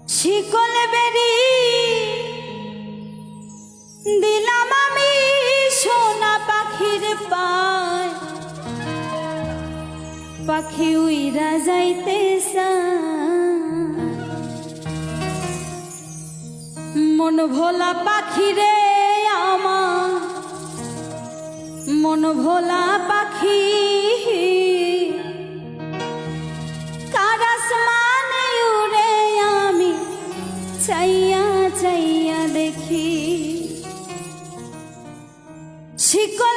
শিকল বেরি দিলাম আমি সোনা পাখির পায়, পাখি উইরা যাইতে মন ভোলা পাখি রে আমার, মন ভোলা পাখি কারাসমানে উড়ে আমি চাইয়া চাইয়া দেখি। শিকল